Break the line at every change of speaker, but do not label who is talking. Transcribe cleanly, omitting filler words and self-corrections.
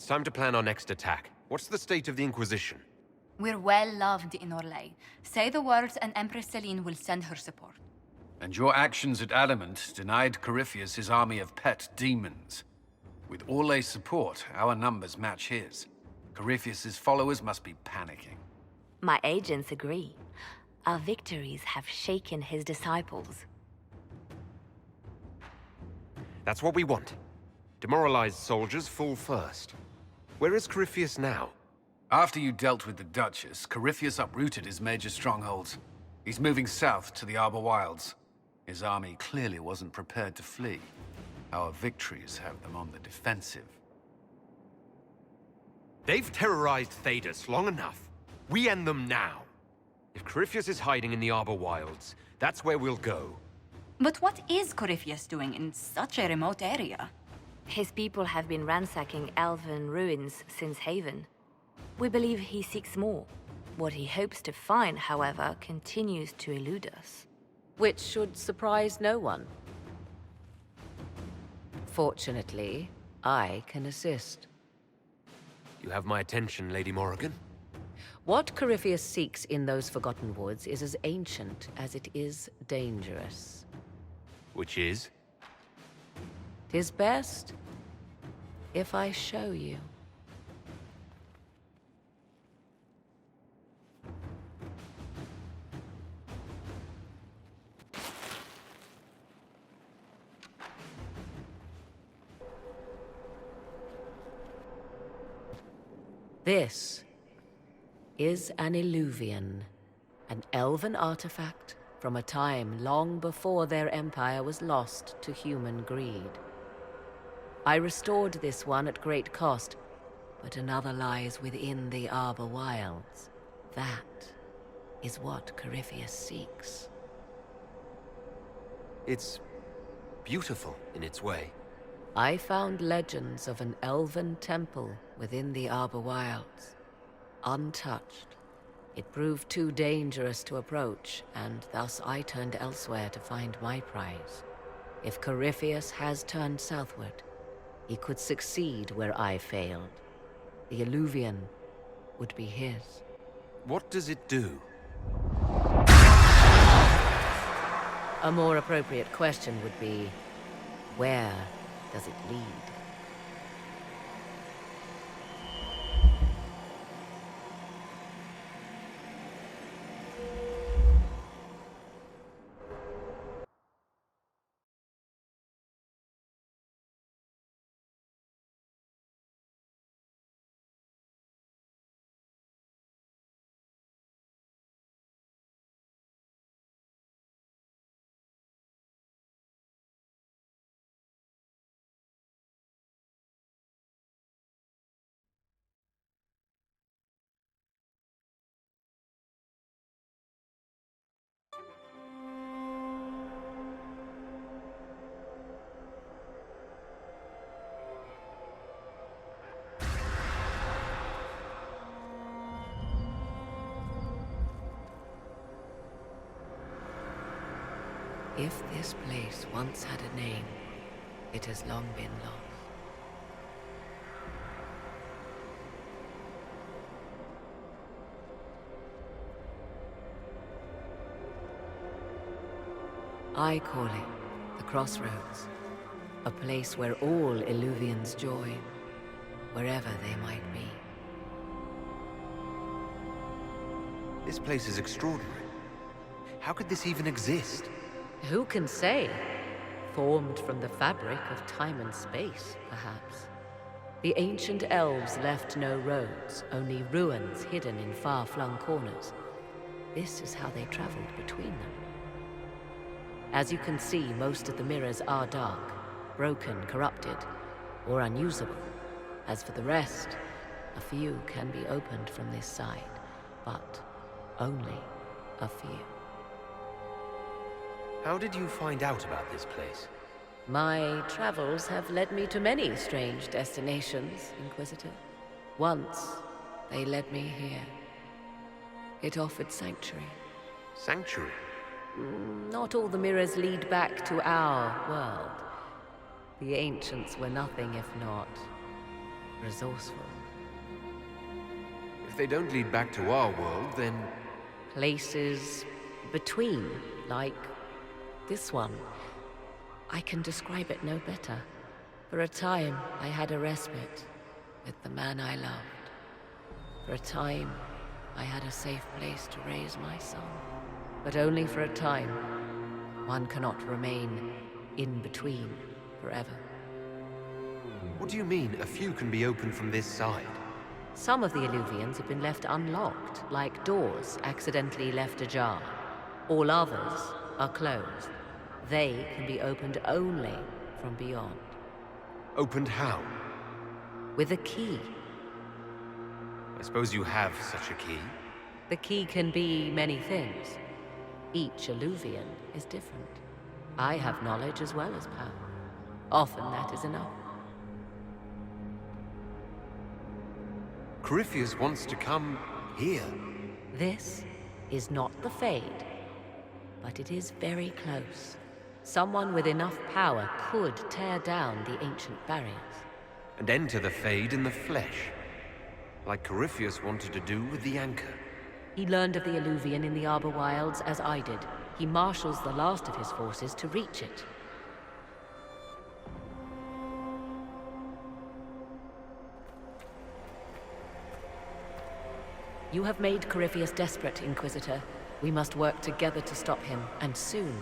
It's time to plan our next attack. What's the state of the Inquisition?
We're well loved in Orlais. Say the words and Empress Celine will send her support.
And your actions at Adamant denied Corypheus his army of pet demons. With Orlais' support, our numbers match his. Corypheus' followers must be panicking.
My agents agree. Our victories have shaken his disciples.
That's what we want. Demoralized soldiers fall first. Where is Corypheus now?
After you dealt with the Duchess, Corypheus uprooted his major strongholds. He's moving south to the Arbor Wilds. His army clearly wasn't prepared to flee. Our victories have them on the defensive.
They've terrorized Thedas long enough. We end them now. If Corypheus is hiding in the Arbor Wilds, that's where we'll go.
But what is Corypheus doing in such a remote area?
His people have been ransacking elven ruins since Haven. We believe he seeks more. What he hopes to find, however, continues to elude us.
Which should surprise no one. Fortunately, I can assist.
You have my attention, Lady Morrigan.
What Corypheus seeks in those Forgotten Woods is as ancient as it is dangerous.
Which is?
'Tis best if I show you. This is an Illuvian, an elven artifact from a time long before their empire was lost to human greed. I restored this one at great cost, but another lies within the Arbor Wilds. That is what Corypheus seeks.
It's beautiful in its way.
I found legends of an elven temple within the Arbor Wilds, untouched. It proved too dangerous to approach, and thus I turned elsewhere to find my prize. If Corypheus has turned southward, he could succeed where I failed. The Illuvian would be his.
What does it do?
A more appropriate question would be, where does it lead? If this place once had a name, it has long been lost. I call it the Crossroads, a place where all Illuvians join, wherever they might be.
This place is extraordinary. How could this even exist?
Who can say? Formed from the fabric of time and space, perhaps. The ancient elves left no roads, only ruins hidden in far-flung corners. This is how they traveled between them. As you can see, most of the mirrors are dark, broken, corrupted, or unusable. As for the rest, a few can be opened from this side, but only a few.
How did you find out about this place?
My travels have led me to many strange destinations, Inquisitor. Once, they led me here. It offered sanctuary.
Sanctuary?
Not all the mirrors lead back to our world. The ancients were nothing if not resourceful.
If they don't lead back to our world, then
Places between, like this one. I can describe it no better. For a time, I had a respite with the man I loved. For a time, I had a safe place to raise my son. But only for a time. One cannot remain in between forever.
what do you mean a few can be opened from this side?
Some of the Illuvians have been left unlocked, like doors accidentally left ajar. All others are closed. They can be opened only from beyond.
Opened how?
With a key.
I suppose you have such a key.
The key can be many things. Each Illuvian is different. I have knowledge as well as power. Often that is enough.
Corypheus wants to come here.
This is not the Fade, but it is very close. Someone with enough power could tear down the ancient barriers.
And enter the Fade in the flesh. Like Corypheus wanted to do with the Anchor.
He learned of the Illuvian in the Arbor Wilds as I did. He marshals the last of his forces to reach it. You have made Corypheus desperate, Inquisitor. We must work together to stop him, and soon.